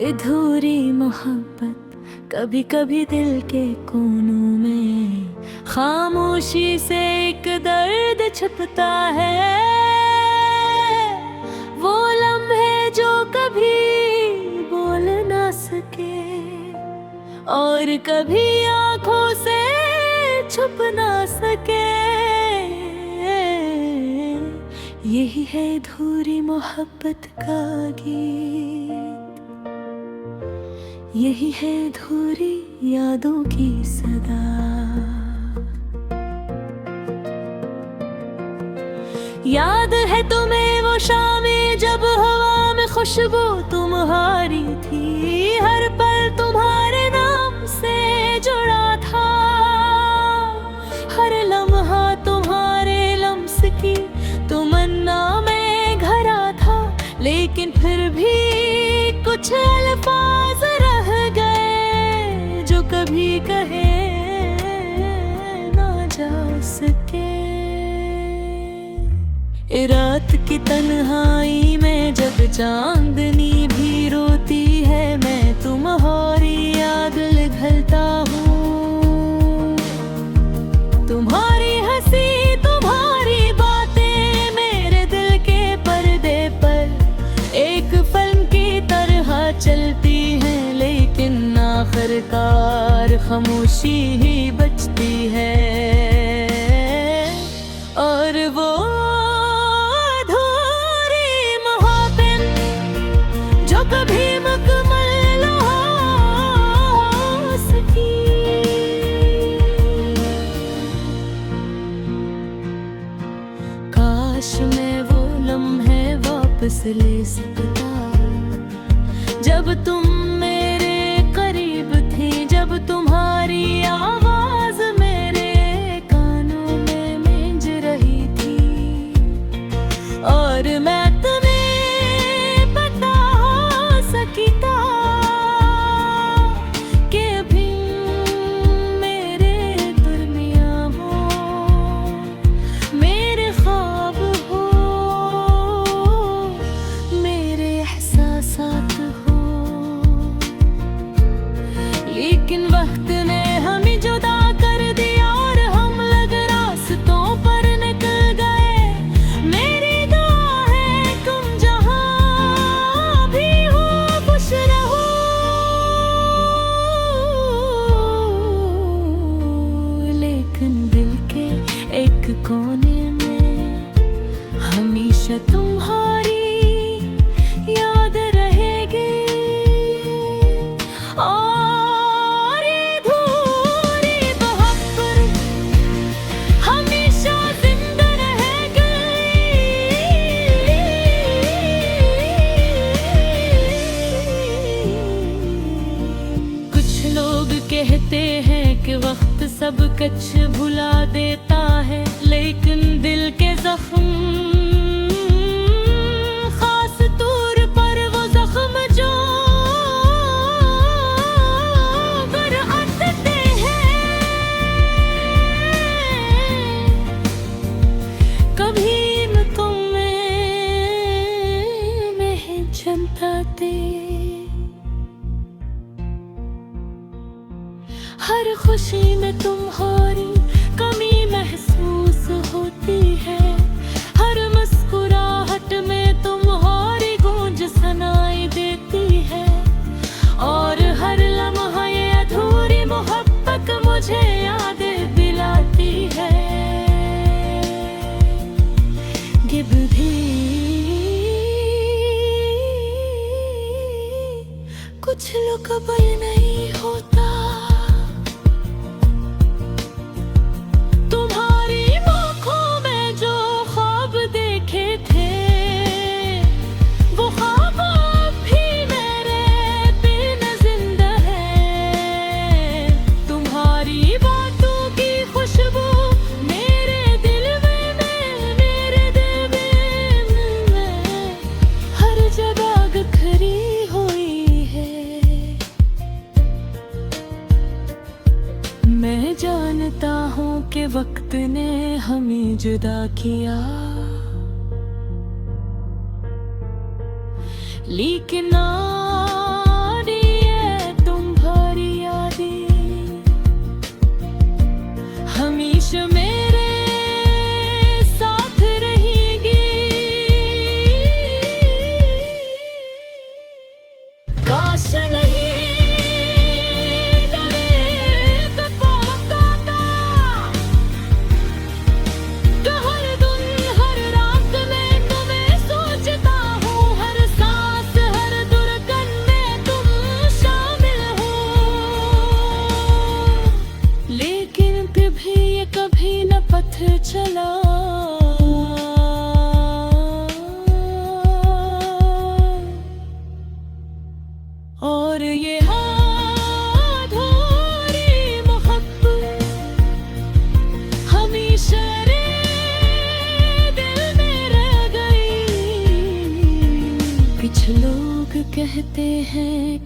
अधूरी मोहब्बत कभी कभी दिल के कोनों में खामोशी से एक दर्द छुपता है। वो लम्हे जो कभी बोल ना सके और कभी आंखों से छुप ना सके। यही है अधूरी मोहब्बत का गीत, यही है अधूरी यादों की सदा। याद है तुम्हें वो शामें जब हवा में खुशबू तुम्हारी थी, हर पल तुम्हारे नाम से जुड़ा था, हर लम्हा तुम्हारे लम्स की तमन्ना में घरा था। लेकिन फिर भी कुछ अल्फाज रह गए जो कभी कहे ना जा सके। रात की तन्हाई में जब चांदनी भी रोती है, मैं तुम्हारी याद घलता हूँ। तुम्हारी हंसी तुम्हारी बातें मेरे दिल के पर्दे पर एक फिल्म की तरह चलती हैं, लेकिन आखिरकार खामोशी ही बचती है। और वो अधूरी मोहब्बत जो कभी मुकम्मल हो सकी। काश मैं वो लम्हे वापस ले सकता जब तुम मेरे करीब थी, जब तुम्हारी आवाज मेरे कानों में गूंज रही थी, और मैं तुम्हें बता सकता कि अभी मेरे दरमियां हो, मेरे ख्वाब हो, मेरे एहसासात हो। लेकिन वक्त ने हमें जुदा कर दिया और हम लग रास्तों पर निकल गए। मेरी दुआ है तुम जहां भी हो खुश रहो, लेकिन दिल के एक कोने में हमेशा तुम्हारी याद रहेगी। और ये अधूरी मोहब्बत हमेशा जिंदा रहेगी। कुछ लोग कहते हैं कि वक्त सब कुछ भुला देता है, लेकिन दिल के जख्म खास तौर पर वो जख्म जो बरअते हैं, कभी न तुम्हें में जनताते। हर खुशी में तुम्हारी कमी महसूस होती है, हर मुस्कुराहट में तुम्हारी गूंज सुनाई देती है, और हर लम्हा ये अधूरी मोहब्बत मुझे याद दिलाती है। गिब भी कुछ लोग कबल नहीं होता। तुम्हारी आँखों में जो ख्वाब देखे थे, वो ख्वाब अब भी मेरे बिन जिंदा है। तुम्हारी बातों की खुशबू मेरे दिल में हर जगह बिखरी हुई है। मैं जानता हूँ कि वक्त ने हमें जुदा किया, लेकिन आज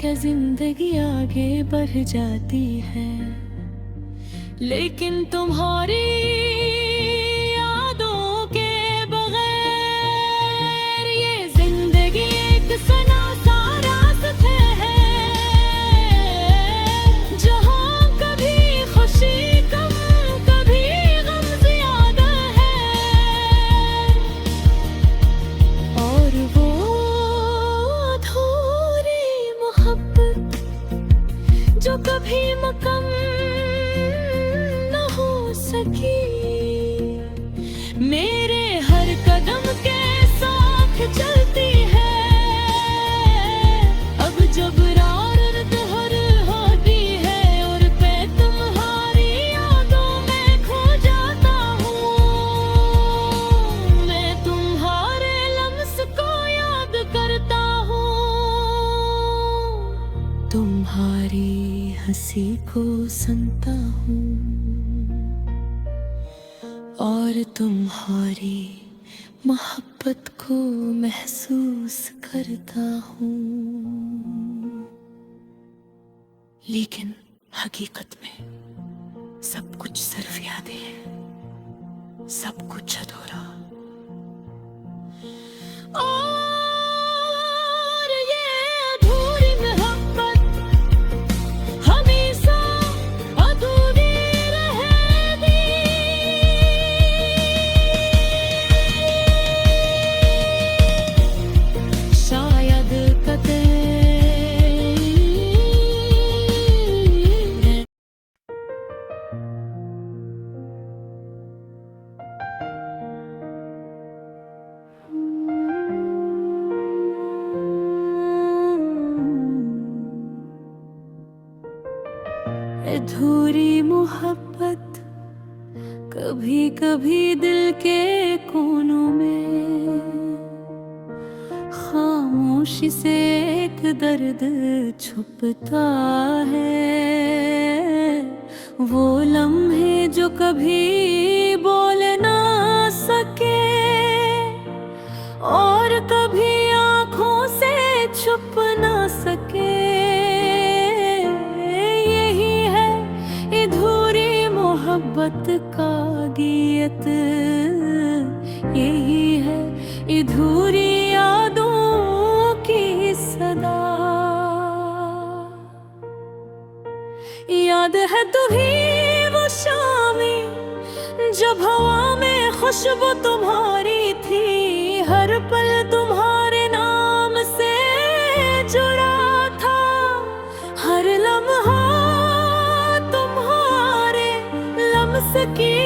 क्या जिंदगी आगे बढ़ जाती है, लेकिन तुम्हारी यादों के बगैर ये जिंदगी एक सना सा रास्ता है, जहाँ कभी खुशी कम कभी गम ज्यादा है। और वो अधूरी मोहब्बत जो कभी मुकम्मल सकी, मेरे हर कदम के साथ चलती है। अब जब रात हर होती है और मैं तुम्हारी यादों में खो जाता हूँ, मैं तुम्हारे लम्स को याद करता हूँ, तुम्हारी हंसी को सुनता हूँ और तुम्हारी मोहब्बत को महसूस करता हूँ। लेकिन हकीकत में सब कुछ सिर्फ यादें हैं, सब कुछ अधूरा। और ये अधूरी मोहब्बत हमेशा अधूरी रहेगी। शायद कदर अधूरी मोहब्बत कभी कभी दिल के कोनों में खामोशी से एक दर्द छुपता है। वो लम्हे जो कभी बोल ना सके और कभी आँखों से छुप ना सके, मोहब्बत का गीत यही है, अधूरी यादों की सदा। याद है तुम्हें वो शामें जब हवा में खुशबू तुम्हारी थी, हर पल तुम्हारे नाम से जुड़ा था, हर लम्हा की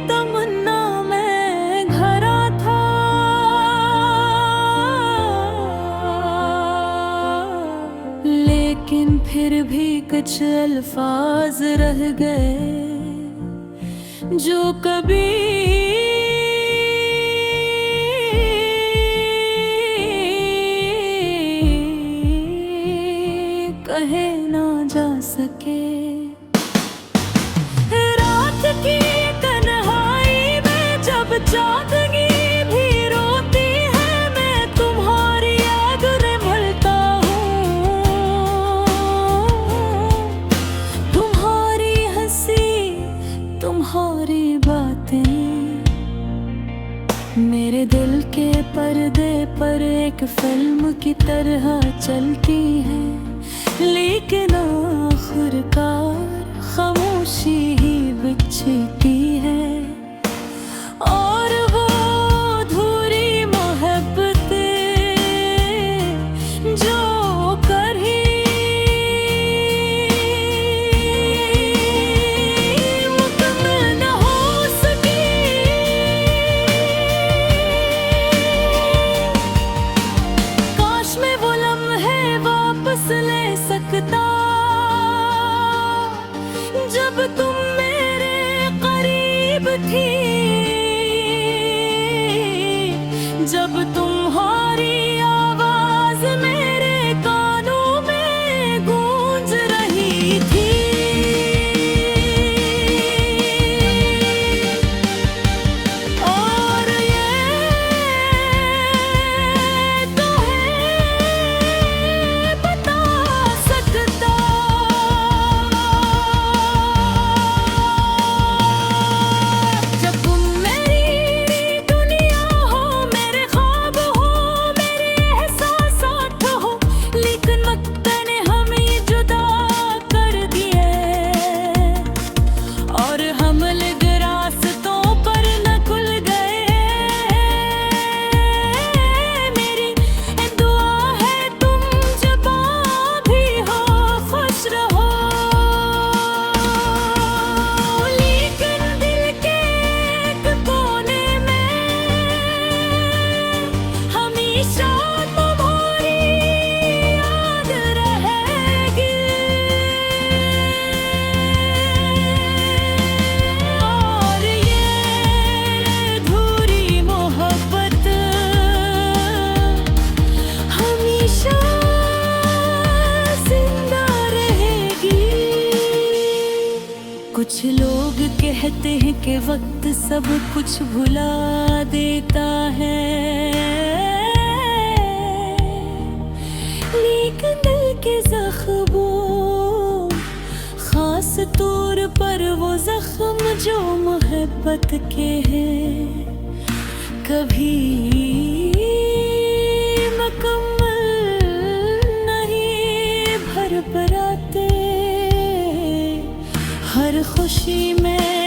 तमन्ना में घरा था। लेकिन फिर भी कुछ अल्फाज रह गए जो कभी कहे ना जा सके। चांदनी भी रोती है, मैं तुम्हारी याद में भूलता हूँ, तुम्हारी हंसी तुम्हारी बातें मेरे दिल के पर्दे पर एक फिल्म की तरह चलती है, लेकिन आखिरकार खामोशी ही बिछती है। और वो अधूरी मोहब्बतें जो कभी मुकम्मल न हो सकी, काश मैं वो लम्हे वापस ले सकता जब तुम मेरे करीब थी, जब तुम्हारी आवाज मेरे कानों में गूंज रही थी। और ये तो है बता कुछ लोग कहते हैं कि वक्त सब कुछ भुला देता है, लेकिन दिल के जख्मों खास तौर पर वो जख्म जो मोहब्बत के हैं, कभी मुकम्मल नहीं भर भराते। हर खुशी में